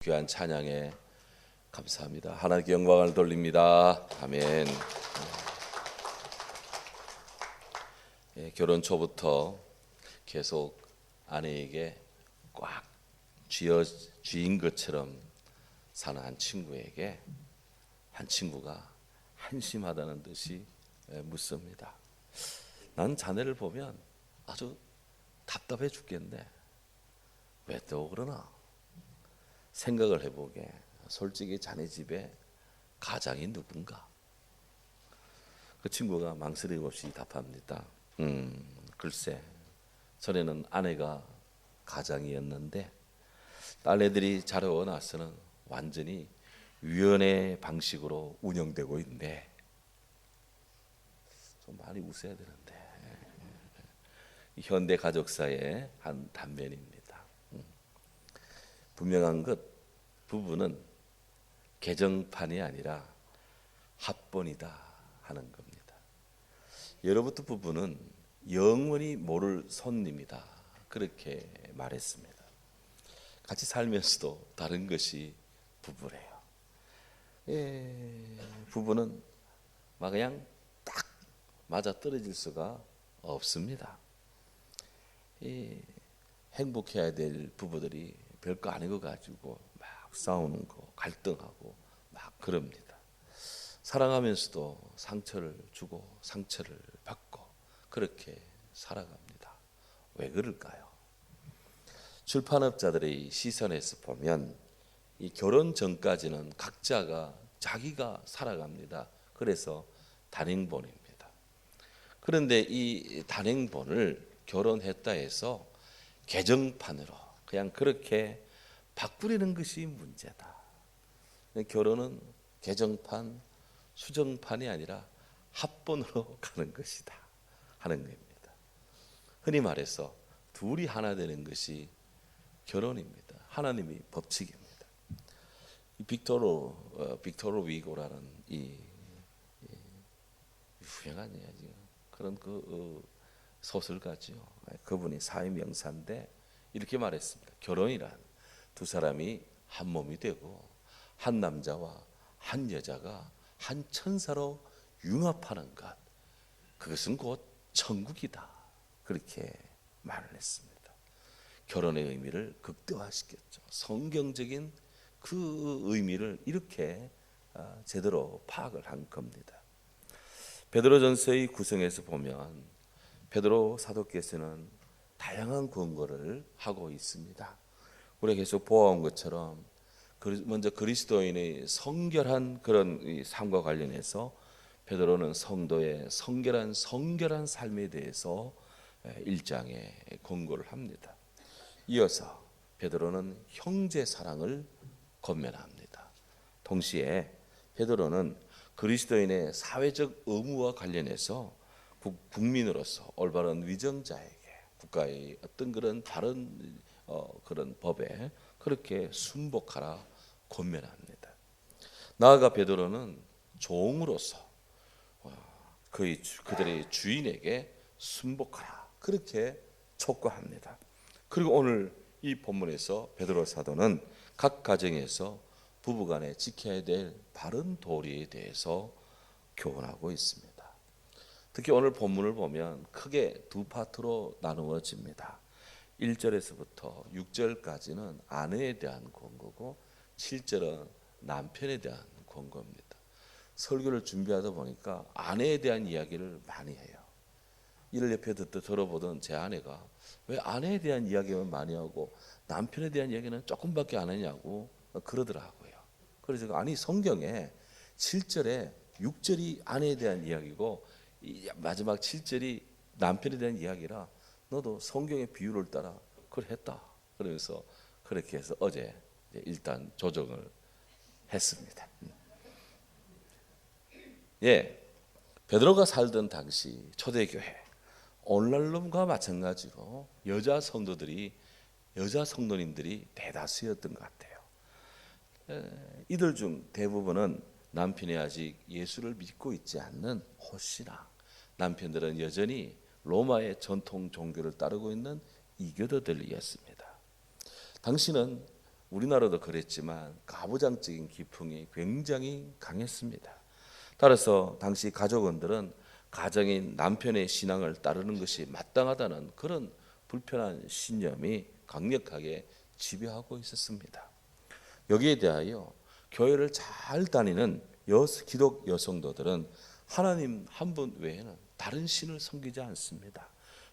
귀한 찬양에 감사합니다. 하나님께 영광을 돌립니다. 아멘. 결혼 초부터 계속 아내에게 꽉 쥐인 것처럼 사는 한 친구에게 한 친구가 한심하다는 듯이 묻습니다. 난 자네를 보면 아주 답답해 죽겠네. 왜 또 그러나? 생각을 해보게. 솔직히 자네 집에 가장이 누군가? 그 친구가 망설임 없이 답합니다. 글쎄, 전에는 아내가 가장이었는데 딸내들이 자라고 나서는 완전히 위원회 방식으로 운영되고 있네. 좀 많이 웃어야 되는데. 현대 가족사의 한 단면입니다. 분명한 것, 부부는 개정판이 아니라 합본이다 하는 겁니다. 예로부터 부부는 영원히 모를 손님이다, 그렇게 말했습니다. 같이 살면서도 다른 것이 부부래요. 부부는 막 그냥 딱 맞아 떨어질 수가 없습니다. 행복해야 될 부부들이 별거 아닌 거 가지고 막 싸우는 거, 갈등하고 막 그럽니다. 사랑하면서도 상처를 주고 상처를 받고 그렇게 살아갑니다. 왜 그럴까요? 출판업자들의 시선에서 보면 이 결혼 전까지는 각자가 자기가 살아갑니다. 그래서 단행본입니다. 그런데 이 단행본을 결혼했다 해서 개정판으로 그냥 그렇게 바꾸려는 것이 문제다. 결혼은 개정판, 수정판이 아니라 합본으로 가는 것이다 하는 겁니다. 흔히 말해서 둘이 하나 되는 것이 결혼입니다. 하나님의 법칙입니다. 빅토르 위고라는 이 유명한 그런 소설가죠. 그분이 사회 명사인데 이렇게 말했습니다. 결혼이란 두 사람이 한 몸이 되고 한 남자와 한 여자가 한 천사로 융합하는 것, 그것은 곧 천국이다, 그렇게 말을 했습니다. 결혼의 의미를 극대화시켰죠. 성경적인 그 의미를 이렇게 제대로 파악을 한 겁니다. 베드로전서의 구성에서 보면 베드로 사도께서는 다양한 권고를 하고 있습니다. 우리가 계속 보아온 것처럼 먼저 그리스도인의 성결한 그런 삶과 관련해서 베드로는 성도의 성결한 삶에 대해서 1장에 권고를 합니다. 이어서 베드로는 형제 사랑을 권면합니다. 동시에 베드로는 그리스도인의 사회적 의무와 관련해서 국민으로서 올바른 위정자에게 국가의 어떤 그런 다른 그런 법에 그렇게 순복하라 권면합니다. 나아가 베드로는 종으로서 그들의 주인에게 순복하라 그렇게 촉구합니다. 그리고 오늘 이 본문에서 베드로 사도는 각 가정에서 부부간에 지켜야 될 바른 도리에 대해서 교훈하고 있습니다. 특히 오늘 본문을 보면 크게 두 파트로 나누어집니다. 1절에서부터 6절까지는 아내에 대한 권고고 7절은 남편에 대한 권고입니다. 설교를 준비하다 보니까 아내에 대한 이야기를 많이 해요. 이를 옆에 들어보던 제 아내가 왜 아내에 대한 이야기만 많이 하고 남편에 대한 이야기는 조금밖에 안 하냐고 그러더라고요. 그래서 제가 아니 성경에 7절에 6절이 아내에 대한 이야기고 마지막 7절이 남편에 대한 이야기라 너도 성경의 비유를 따라 그걸 했다. 그러면서 그렇게 해서 어제 일단 조정을 했습니다. 베드로가 살던 당시 초대교회 오늘날과 마찬가지로 여자 성도님들이 대다수였던 것 같아요. 이들 중 대부분은 남편이 아직 예수를 믿고 있지 않는 호시나 남편들은 여전히 로마의 전통 종교를 따르고 있는 이교도들이었습니다. 당시는 우리나라도 그랬지만 가부장적인 기풍이 굉장히 강했습니다. 따라서 당시 가족원들은 가정인 남편의 신앙을 따르는 것이 마땅하다는 그런 불편한 신념이 강력하게 지배하고 있었습니다. 여기에 대하여 교회를 잘 다니는 기독 여성도들은 하나님 한 분 외에는 다른 신을 섬기지 않습니다.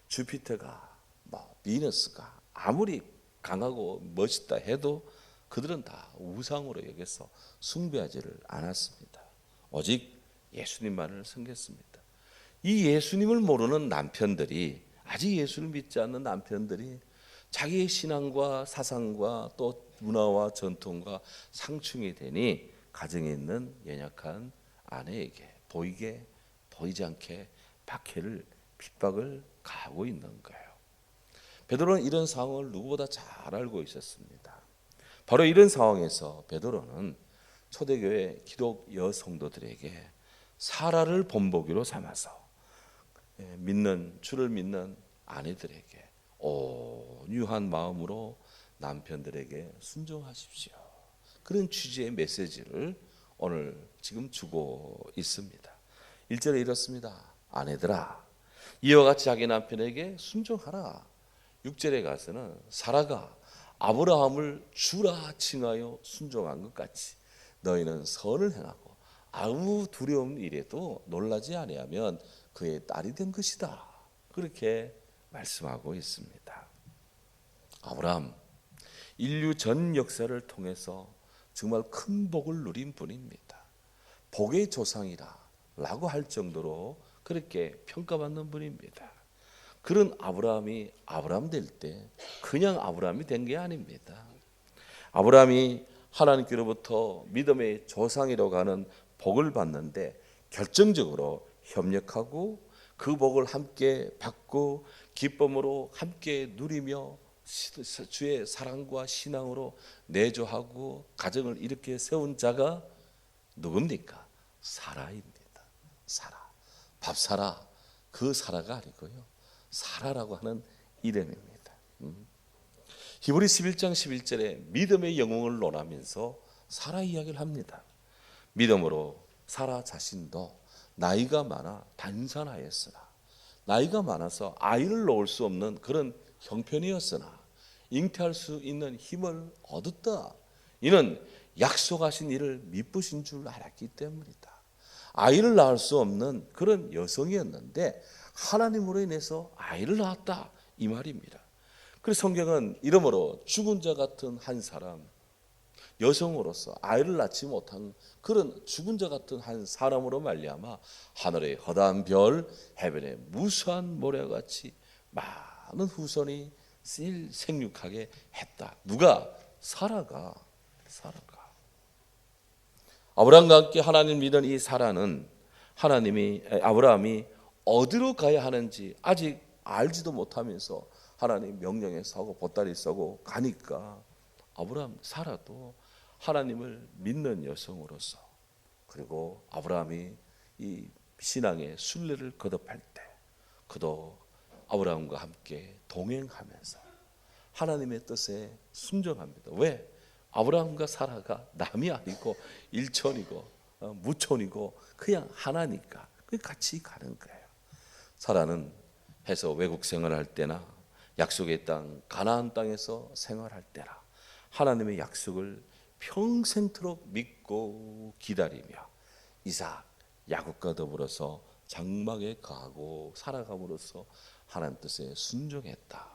주피터가 비너스가 아무리 강하고 멋있다 해도 그들은 다 우상으로 여겨서 숭배하지를 않았습니다. 오직 예수님만을 섬겼습니다. 이 예수님을 모르는 남편들이, 아직 예수를 믿지 않는 남편들이 자기의 신앙과 사상과 또 문화와 전통과 상충이 되니 가정에 있는 연약한 아내에게 보이지 않게 박해를 핍박을 가하고 있는 거예요. 베드로는 이런 상황을 누구보다 잘 알고 있었습니다. 바로 이런 상황에서 베드로는 초대교회 기독 여성도들에게 사라를 본보기로 삼아서 주를 믿는 아내들에게 온유한 마음으로 남편들에게 순종하십시오. 그런 취지의 메시지를 오늘 지금 주고 있습니다. 1절에 이렇습니다. 아내들아, 이와 같이 자기 남편에게 순종하라. 6절에 가서는 사라가 아브라함을 주라 칭하여 순종한 것 같이 너희는 선을 행하고 아무 두려움 일에도 놀라지 아니하면 그의 딸이 된 것이다. 그렇게 말씀하고 있습니다. 아브라함, 인류 전 역사를 통해서 정말 큰 복을 누린 분입니다. 복의 조상이라 라고 할 정도로 그렇게 평가받는 분입니다. 그런 아브라함이 아브라함 될 때 그냥 아브라함이 된 게 아닙니다. 아브라함이 하나님께로부터 믿음의 조상이라고 하는 복을 받는데 결정적으로 협력하고 그 복을 함께 받고 기쁨으로 함께 누리며 주의 사랑과 신앙으로 내조하고 가정을 이렇게 세운 자가 누굽니까? 사라입니다. 사라. 밥사라. 그 사라가 아니고요. 사라라고 하는 이름입니다. 히브리 11장 11절에 믿음의 영웅을 논하면서 사라 이야기를 합니다. 믿음으로 사라 자신도 나이가 많아 단산하였으나, 나이가 많아서 아이를 낳을 수 없는 그런 형편이었으나 잉태할 수 있는 힘을 얻었다. 이는 약속하신 이를 미쁘신 줄 알았기 때문이다. 아이를 낳을 수 없는 그런 여성이었는데 하나님으로 인해서 아이를 낳았다, 이 말입니다. 그래서 성경은 이러므로 죽은 자 같은 한 사람, 여성으로서 아이를 낳지 못한 그런 죽은 자 같은 한 사람으로 말미암아 하늘의 허다한 별, 해변의 무수한 모래같이 많은 후손이 생육하게 했다. 누가? 사라가. 아브라함과 함께 하나님 믿은 이 사라는 아브라함이 어디로 가야 하는지 아직 알지도 못하면서 하나님 명령에 서고 보따리 서고 가니까 아브라함, 사라도 하나님을 믿는 여성으로서, 그리고 아브라함이 이 신앙의 순례를 거듭할 때 그도 아브라함과 함께 동행하면서 하나님의 뜻에 순종합니다. 왜? 아브라함과 사라가 남이 아니고 일촌이고 무촌이고 그냥 하나니까 같이 가는 거예요. 사라는 해서 외국 생활할 때나 약속의 땅 가나안 땅에서 생활할 때나 하나님의 약속을 평생토록 믿고 기다리며 이삭, 야곱과 더불어서 장막에 가고 살아감으로써 하나님 뜻에 순종했다.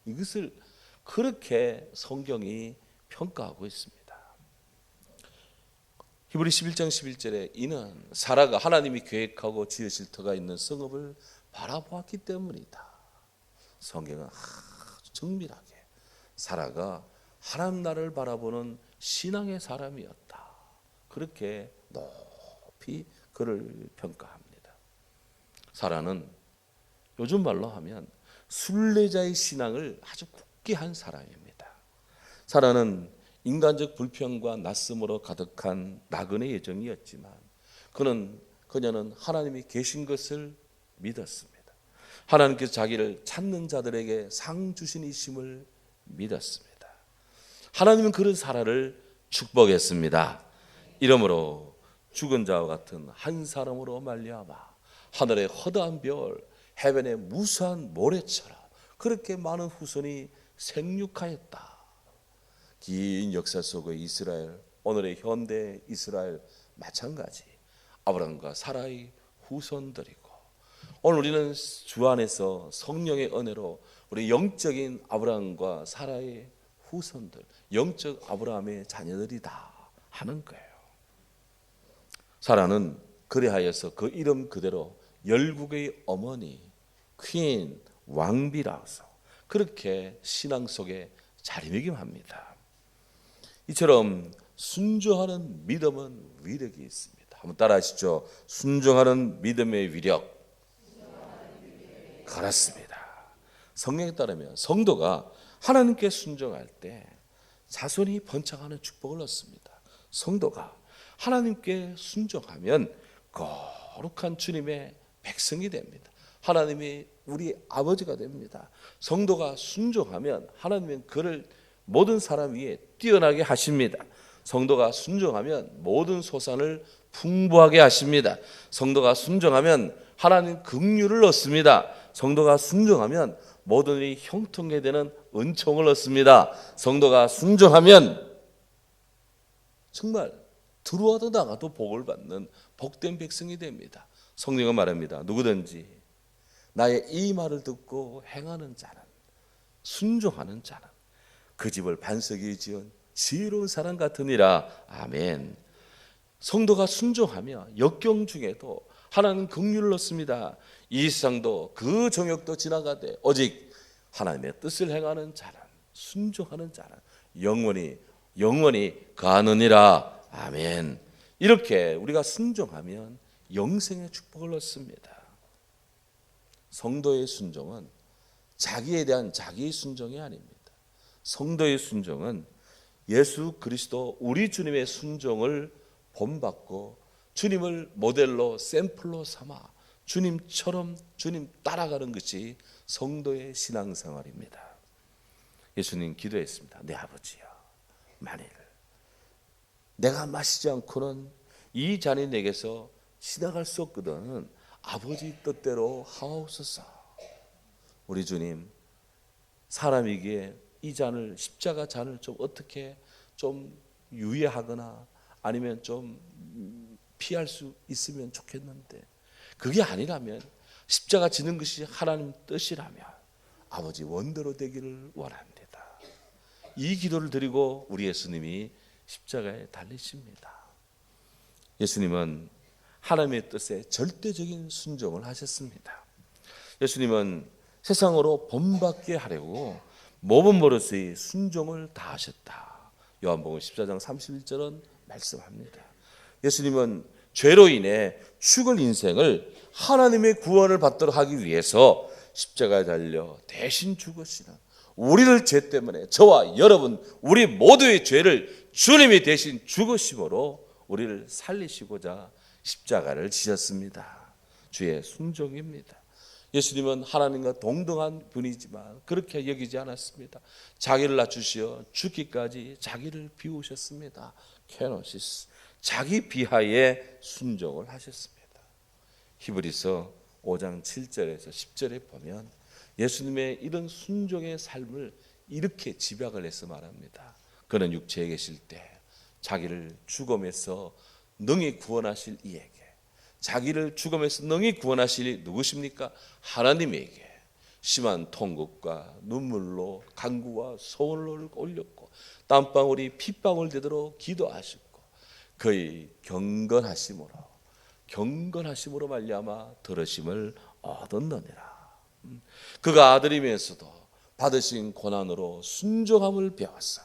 이것을 그렇게 성경이 평가하고 있습니다. 히브리 11장 11절에 이는 사라가 하나님이 계획하고 지으실 터가 있는 성읍을 바라보았기 때문이다. 성경은 아주 정밀하게 사라가 하나님 나라를 바라보는 신앙의 사람이었다. 그렇게 높이 그를 평가합니다. 사라는 요즘 말로 하면 순례자의 신앙을 아주 굳게 한 사람입니다. 사라는 인간적 불평과 낯섦으로 가득한 나그네 여정이었지만 그녀는 하나님이 계신 것을 믿었습니다. 하나님께서 자기를 찾는 자들에게 상 주신 이심을 믿었습니다. 하나님은 그런 사라를 축복했습니다. 이러므로 죽은 자와 같은 한 사람으로 말미암아 하늘의 허다한 별, 해변의 무수한 모래처럼 그렇게 많은 후손이 생육하였다. 긴 역사 속의 이스라엘, 오늘의 현대 이스라엘 마찬가지. 아브라함과 사라의 후손들이고, 오늘 우리는 주 안에서 성령의 은혜로 우리 영적인 아브라함과 사라의 후손들, 영적 아브라함의 자녀들이다 하는 거예요. 사라는 그리하여서 그 이름 그대로 열국의 어머니, 퀸, 왕비라서 그렇게 신앙 속에 자리매김합니다. 이처럼 순종하는 믿음은 위력이 있습니다. 한번 따라하시죠. 순종하는 믿음의 위력. 그렇습니다. 성경에 따르면 성도가 하나님께 순종할 때 자손이 번창하는 축복을 얻습니다. 성도가 하나님께 순종하면 거룩한 주님의 백성이 됩니다. 하나님이 우리 아버지가 됩니다. 성도가 순종하면 하나님은 그를 모든 사람 위에 뛰어나게 하십니다. 성도가 순종하면 모든 소산을 풍부하게 하십니다. 성도가 순종하면 하나님 긍휼을 얻습니다. 성도가 순종하면 모든 일이 형통하게 되는 은총을 얻습니다. 성도가 순종하면 정말 들어와도 나가도 복을 받는 복된 백성이 됩니다. 성경은 말합니다. 누구든지 나의 이 말을 듣고 행하는 자는, 순종하는 자는 그 집을 반석이 지은 지혜로운 사람 같으니라. 아멘. 성도가 순종하며 역경 중에도 하나님 긍휼을 얻습니다. 이 세상도 그 정욕도 지나가되 오직 하나님의 뜻을 행하는 자는, 순종하는 자는 영원히 가느니라. 아멘. 이렇게 우리가 순종하면 영생의 축복을 얻습니다. 성도의 순종은 자기에 대한 자기의 순종이 아닙니다. 성도의 순종은 예수 그리스도 우리 주님의 순종을 본받고 주님을 모델로 샘플로 삼아 주님처럼 주님 따라가는 것이 성도의 신앙생활입니다. 예수님 기도했습니다. 내 아버지여, 만일 내가 마시지 않고는 이 잔이 내게서 지나갈 수 없거든 아버지 뜻대로 하옵소서. 우리 주님, 사람이기에 이 잔을, 십자가 잔을 좀 어떻게 좀 유예하거나 아니면 좀 피할 수 있으면 좋겠는데, 그게 아니라면 십자가 지는 것이 하나님 뜻이라면 아버지 원대로 되기를 원합니다. 이 기도를 드리고 우리 예수님이 십자가에 달리십니다. 예수님은 하나님의 뜻에 절대적인 순종을 하셨습니다. 예수님은 세상으로 본받게 하려고 모든 버릇의 순종을 다하셨다. 요한복음 14장 31절은 말씀합니다. 예수님은 죄로 인해 죽을 인생을 하나님의 구원을 받도록 하기 위해서 십자가에 달려 대신 죽으시는, 우리를 죄 때문에 저와 여러분 우리 모두의 죄를 주님이 대신 죽으심으로 우리를 살리시고자 십자가를 지셨습니다. 주의 순종입니다. 예수님은 하나님과 동등한 분이지만 그렇게 여기지 않았습니다. 자기를 낮추시어 죽기까지 자기를 비우셨습니다. 케노시스, 자기 비하에 순종을 하셨습니다. 히브리서 5장 7절에서 10절에 보면 예수님의 이런 순종의 삶을 이렇게 집약을 해서 말합니다. 그는 육체에 계실 때 자기를 죽음에서 능히 구원하실 이에게, 자기를 죽음에서 능히 구원하실 이 누구십니까? 하나님에게 심한 통곡과 눈물로 간구와 소원을 올렸고 땀방울이 핏방울 되도록 기도하셨고 그의 경건하심으로 말미암아 들으심을 얻었느니라. 그가 아들이면서도 받으신 고난으로 순종함을 배웠어.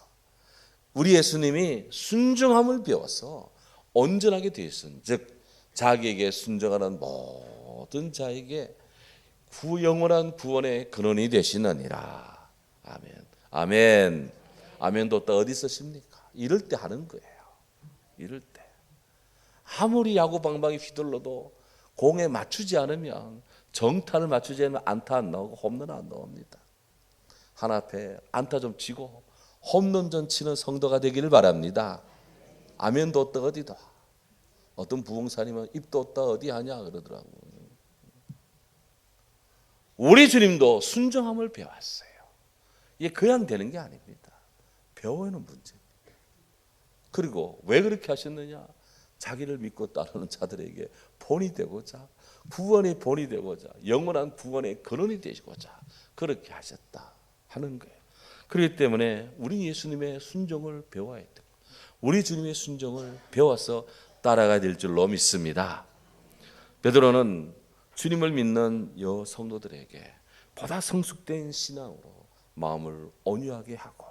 우리 예수님이 순종함을 배워서 온전하게 되었은, 즉 자기에게 순종하는 모든 자에게 영원한 구원의 근원이 되시느니라. 아멘. 아멘. 아멘도 또 어디 쓰십니까? 이럴 때 하는 거예요. 이럴 때 아무리 야구 방망이 휘둘러도 공에 맞추지 않으면, 정타를 맞추지 않으면 안타 안 나오고 홈런 안 나옵니다. 하나 앞에 안타 좀 치고 홈런전 치는 성도가 되기를 바랍니다. 아멘도 없다 어디다. 어떤 부흥사님은 입도 없다 어디 하냐 그러더라고요. 우리 주님도 순종함을 배웠어요. 이게 그냥 되는 게 아닙니다. 배워야 하는 문제입니다. 그리고 왜 그렇게 하셨느냐? 자기를 믿고 따르는 자들에게 본이 되고자, 구원의 본이 되고자, 영원한 구원의 근원이 되시고자 그렇게 하셨다 하는 거예요. 그렇기 때문에 우리 예수님의 순종을 배워야 돼요. 우리 주님의 순종을 배워서 따라가야 될 줄로 믿습니다. 베드로는 주님을 믿는 여 성도들에게 보다 성숙된 신앙으로 마음을 온유하게 하고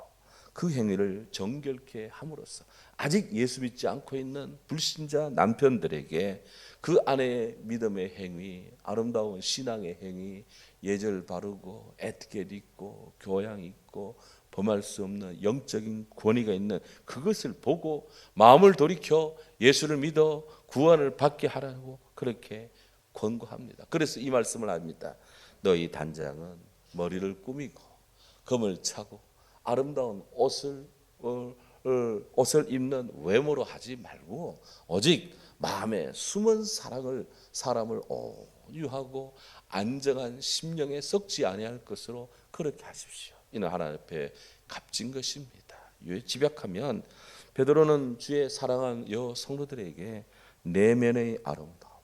그 행위를 정결케 함으로써 아직 예수 믿지 않고 있는 불신자 남편들에게 그 아내의 믿음의 행위, 아름다운 신앙의 행위, 예절 바르고 에티켓 있고 교양 있고 범할 수 없는 영적인 권위가 있는 그것을 보고 마음을 돌이켜 예수를 믿어 구원을 받게 하라고 그렇게 권고합니다. 그래서 이 말씀을 합니다. 너희 단장은 머리를 꾸미고 금을 차고 아름다운 옷을 입는 외모로 하지 말고 오직 마음에 숨은 사람을 온유하고 안정한 심령에 썩지 아니할 것으로 그렇게 하십시오. 이는 하나님 앞에 값진 것입니다. 집약하면 베드로는 주의 사랑한 여 성도들에게 내면의 아름다움,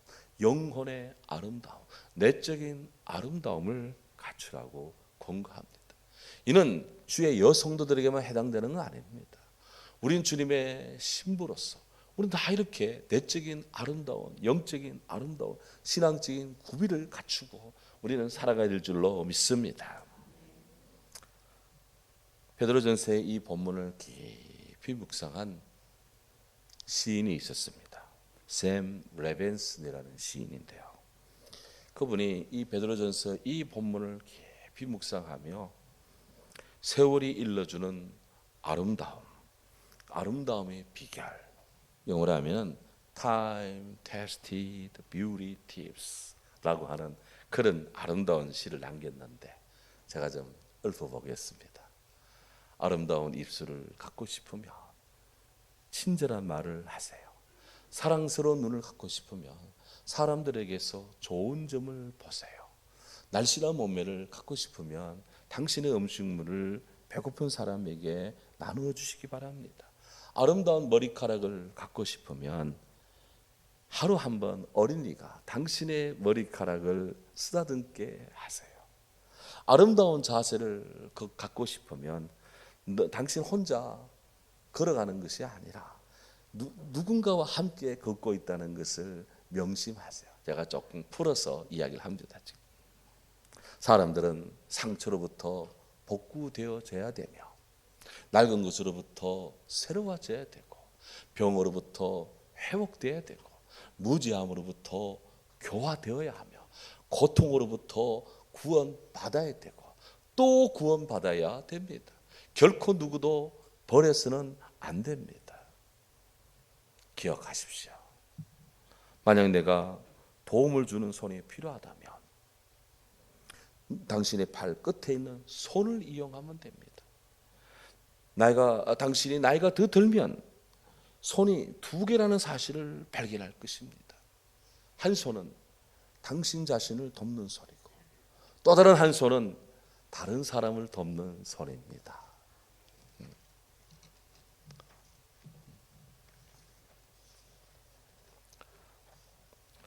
영혼의 아름다움, 내적인 아름다움을 갖추라고 권고합니다. 이는 주의 여성도들에게만 해당되는 건 아닙니다. 우린 주님의 신부로서 우리는 다 이렇게 내적인 아름다운, 영적인 아름다운, 신앙적인 구비를 갖추고 우리는 살아가야 될 줄로 믿습니다. 베드로전서의 이 본문을 깊이 묵상한 시인이 있었습니다. 샘 레벤슨이라는 시인인데요. 그분이 이 베드로전서 이 본문을 깊이 묵상하며 세월이 일러주는 아름다움의 비결, 영어로 하면 Time Tested Beauty Tips라고 하는 그런 아름다운 시를 남겼는데 제가 좀 읊어보겠습니다. 아름다운 입술을 갖고 싶으면 친절한 말을 하세요. 사랑스러운 눈을 갖고 싶으면 사람들에게서 좋은 점을 보세요. 날씬한 몸매를 갖고 싶으면 당신의 음식물을 배고픈 사람에게 나누어 주시기 바랍니다. 아름다운 머리카락을 갖고 싶으면 하루 한 번 어린이가 당신의 머리카락을 쓰다듬게 하세요. 아름다운 자세를 갖고 싶으면 당신 혼자 걸어가는 것이 아니라 누군가와 함께 걷고 있다는 것을 명심하세요. 제가 조금 풀어서 이야기를 합니다. 사람들은 상처로부터 복구되어져야 되며 낡은 것으로부터 새로워져야 되고 병으로부터 회복되어야 되고 무지함으로부터 교화되어야 하며 고통으로부터 구원받아야 되고 또 구원받아야 됩니다. 결코 누구도 버려서는 안 됩니다. 기억하십시오. 만약 내가 도움을 주는 손이 필요하다면 당신의 발 끝에 있는 손을 이용하면 됩니다. 당신이 나이가 더 들면 손이 두 개라는 사실을 발견할 것입니다. 한 손은 당신 자신을 돕는 손이고 또 다른 한 손은 다른 사람을 돕는 손입니다.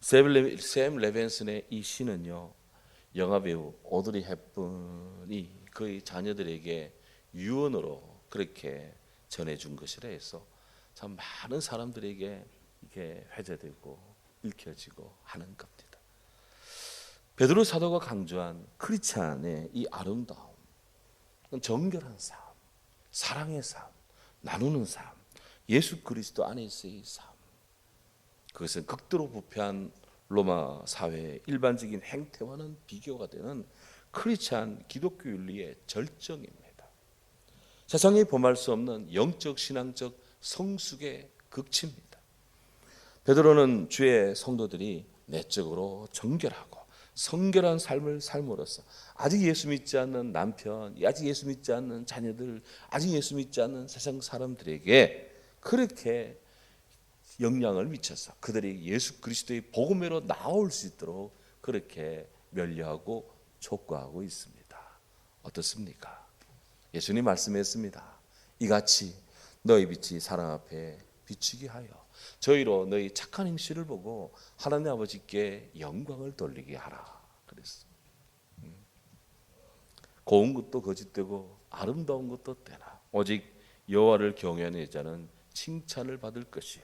샘 레벤슨의 이 시는요, 영화배우 오드리 헵번이 그의 자녀들에게 유언으로 그렇게 전해준 것이라 해서 참 많은 사람들에게 이게 회자되고 읽혀지고 하는 겁니다. 베드로 사도가 강조한 크리스찬의 이 아름다움, 정결한 삶, 사랑의 삶, 나누는 삶, 예수 그리스도 안에서의 삶, 그것은 극도로 부패한 로마 사회의 일반적인 행태와는 비교가 되는 크리스찬 기독교 윤리의 절정입니다. 세상에 범할 수 없는 영적 신앙적 성숙의 극치입니다. 베드로는 주의 성도들이 내적으로 정결하고 성결한 삶을 삶으로써 아직 예수 믿지 않는 남편, 아직 예수 믿지 않는 자녀들, 아직 예수 믿지 않는 세상 사람들에게 그렇게 영향을 미쳐서 그들이 예수 그리스도의 복음으로 나올 수 있도록 그렇게 면류하고 촉구하고 있습니다. 어떻습니까? 예수님 말씀했습니다. 이같이 너희 빛이 사람 앞에 비추게 하여 저희로 너희 착한 행실을 보고 하나님 아버지께 영광을 돌리게 하라. 그랬어. 고운 것도 거짓되고 아름다운 것도 때나 오직 여호와를 경외하는 자는 칭찬을 받을 것이요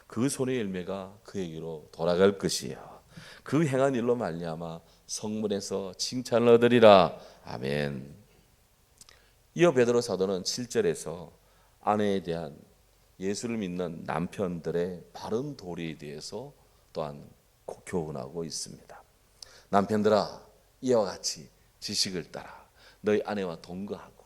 그 손의 열매가 그에게로 돌아갈 것이요 그 행한 일로 말미암아 성문에서 칭찬을 얻으리라. 아멘. 이어 베드로 사도는 7절에서 아내에 대한 예수를 믿는 남편들의 바른 도리에 대해서 또한 교훈하고 있습니다. 남편들아, 이와 같이 지식을 따라 너희 아내와 동거하고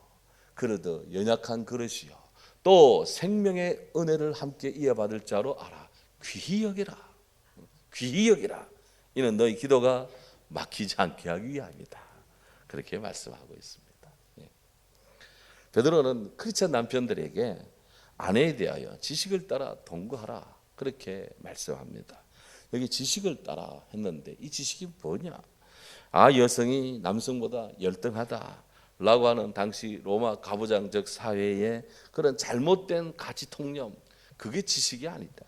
그러듯 연약한 그릇이요 또 생명의 은혜를 함께 이어받을 자로 알아. 귀히 여기라. 귀히 여기라. 이는 너희 기도가 막히지 않게 하기 위함이다. 그렇게 말씀하고 있습니다. 베드로는 크리스찬 남편들에게 아내에 대하여 지식을 따라 동거하라 그렇게 말씀합니다. 여기 지식을 따라 했는데 이 지식이 뭐냐? 여성이 남성보다 열등하다라고 하는 당시 로마 가부장적 사회의 그런 잘못된 가치 통념, 그게 지식이 아니다.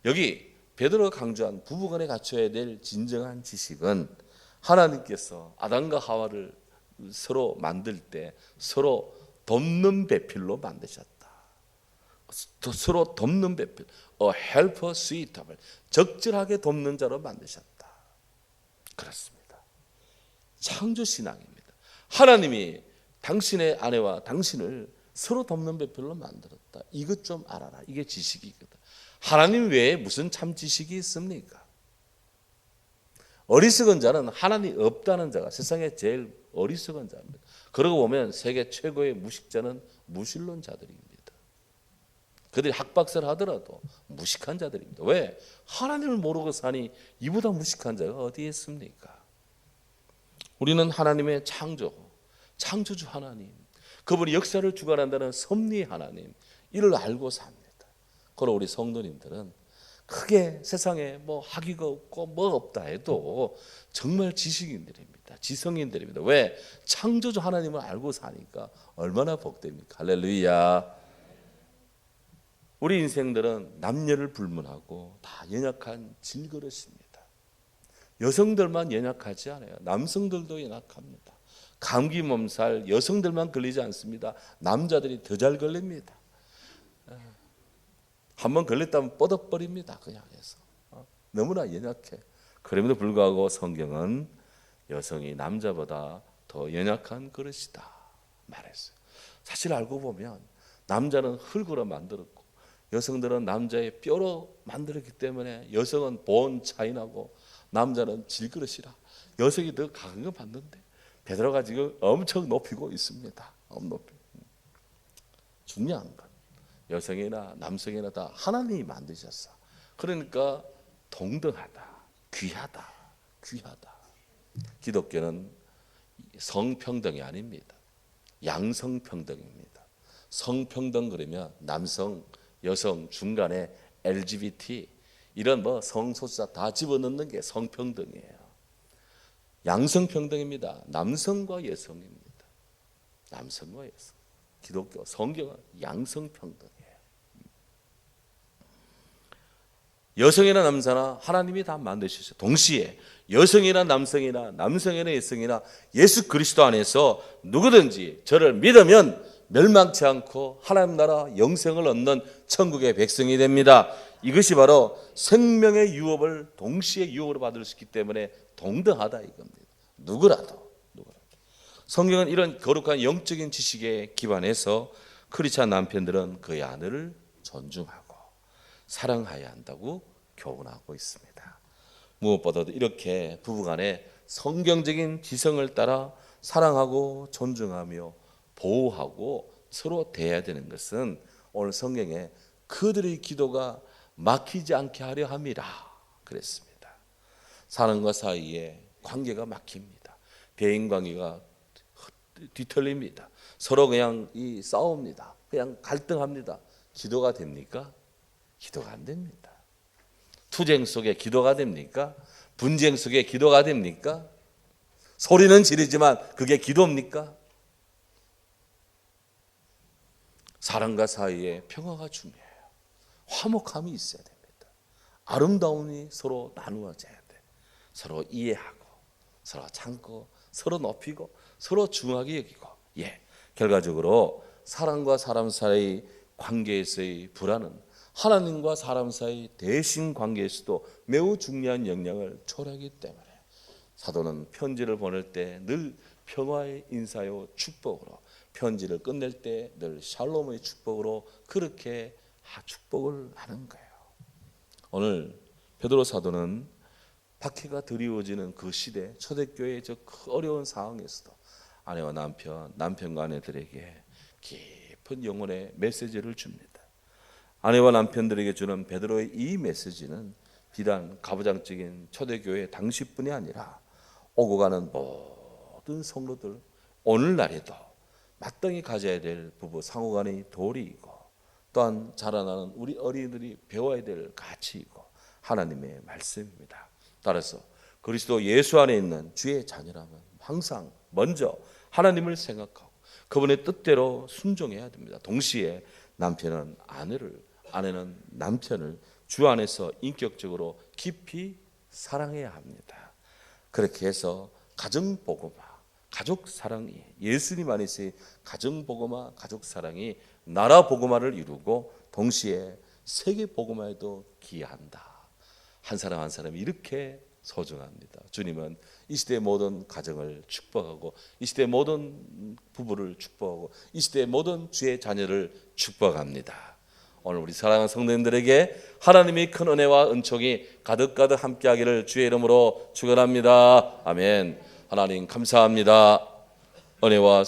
여기 베드로가 강조한 부부간에 갖춰야 될 진정한 지식은 하나님께서 아담과 하와를 서로 만들 때 서로 돕는 배필로 만드셨다. 서로 돕는 배필, a helper suitable, 적절하게 돕는 자로 만드셨다. 그렇습니다. 창조 신앙입니다. 하나님이 당신의 아내와 당신을 서로 돕는 배필로 만들었다. 이것 좀 알아라. 이게 지식이거든. 하나님 외에 무슨 참 지식이 있습니까? 어리석은 자는 하나님 없다는 자가 세상에 제일 어리석은 자입니다. 그러고 보면 세계 최고의 무식자는 무신론자들입니다. 그들이 학박사를 하더라도 무식한 자들입니다. 왜? 하나님을 모르고 사니 이보다 무식한 자가 어디에 있습니까? 우리는 하나님의 창조주 하나님, 그분이 역사를 주관한다는 섭리의 하나님, 이를 알고 삽니다. 그러나 우리 성도님들은 크게 세상에 뭐 학위가 없고 뭐 없다 해도 정말 지식인들입니다. 지성인들입니다. 왜? 창조주 하나님을 알고 사니까 얼마나 복됩니까? 할렐루야. 우리 인생들은 남녀를 불문하고 다 연약한 질그릇입니다. 여성들만 연약하지 않아요. 남성들도 연약합니다. 감기 몸살 여성들만 걸리지 않습니다. 남자들이 더 잘 걸립니다. 한번 걸렸다면 뻗어버립니다. 그냥 해서 너무나 연약해. 그럼에도 불구하고 성경은 여성이 남자보다 더 연약한 그릇이다 말했어요. 사실 알고 보면 남자는 흙으로 만들었고 여성들은 남자의 뼈로 만들었기 때문에 여성은 본 차이나고 남자는 질그릇이라 여성이 더 강한 거 맞는데 베드로가 지금 엄청 높이고 있습니다. 중요한 건 여성이나 남성이나 다 하나님이 만드셨어. 그러니까 동등하다, 귀하다. 기독교는 성평등이 아닙니다. 양성평등입니다. 성평등 그러면 남성, 여성 중간에 LGBT 이런 뭐 성소수자 다 집어넣는 게 성평등이에요. 양성평등입니다. 남성과 여성입니다. 남성과 여성. 기독교 성경은 양성평등이에요. 여성이나 남자나 하나님이 다 만드셨어요. 동시에 여성이나 남성이나 남성이나 여성이나 예수 그리스도 안에서 누구든지 저를 믿으면 멸망치 않고 하나님 나라 영생을 얻는 천국의 백성이 됩니다. 이것이 바로 생명의 유업을 동시에 유업으로 받을 수 있기 때문에 동등하다 이겁니다. 누구라도. 성경은 이런 거룩한 영적인 지식에 기반해서 크리스찬 남편들은 그의 아내를 존중하고 사랑해야 한다고 교훈하고 있습니다. 무엇보다도 이렇게 부부간에 성경적인 지성을 따라 사랑하고 존중하며 보호하고 서로 대해야 되는 것은 오늘 성경에 그들의 기도가 막히지 않게 하려 함이라 그랬습니다. 사람과 사이에 관계가 막힙니다. 대인 관계가 뒤틀립니다. 서로 그냥 싸웁니다. 그냥 갈등합니다. 기도가 됩니까? 기도가 안 됩니다. 투쟁 속에 기도가 됩니까? 분쟁 속에 기도가 됩니까? 소리는 지르지만 그게 기도입니까? 사람과 사이에 평화가 중요해요. 화목함이 있어야 됩니다. 아름다움이 서로 나누어져야 돼. 서로 이해하고, 서로 참고, 서로 높이고, 서로 중하게 여기고. 결과적으로 사람과 사람 사이 관계에서의 불안은 하나님과 사람 사이 대신 관계에서도 매우 중요한 영향을 초래하기 때문에 사도는 편지를 보낼 때 늘 평화의 인사요 축복으로, 편지를 끝낼 때 늘 샬롬의 축복으로 그렇게 축복을 하는 거예요. 오늘 베드로 사도는 박해가 드리워지는 그 시대, 초대교회의 저 어려운 상황에서도 아내와 남편과 아내들에게 깊은 영혼의 메시지를 줍니다. 아내와 남편들에게 주는 베드로의 이 메시지는 비단 가부장적인 초대교회 당시뿐이 아니라 오고 가는 모든 성도들, 오늘날에도 마땅히 가져야 될 부부 상호간의 도리이고, 또한 자라나는 우리 어린이들이 배워야 될 가치이고 하나님의 말씀입니다. 따라서 그리스도 예수 안에 있는 주의 자녀라면 항상 먼저 하나님을 생각하고 그분의 뜻대로 순종해야 됩니다. 동시에 남편은 아내는 남편을 주 안에서 인격적으로 깊이 사랑해야 합니다. 그렇게 해서 가정복음화, 가족사랑이, 예수님 안에서의 가정복음화, 가족사랑이 나라복음화를 이루고 동시에 세계복음화에도 기여한다. 한 사람 한 사람이 이렇게 소중합니다. 주님은 이 시대의 모든 가정을 축복하고, 이 시대의 모든 부부를 축복하고, 이 시대의 모든 주의 자녀를 축복합니다. 오늘 우리 사랑하는 성도님들에게 하나님의 큰 은혜와 은총이 가득가득 함께하기를 주의 이름으로 축원합니다. 아멘. 하나님 감사합니다. 은혜와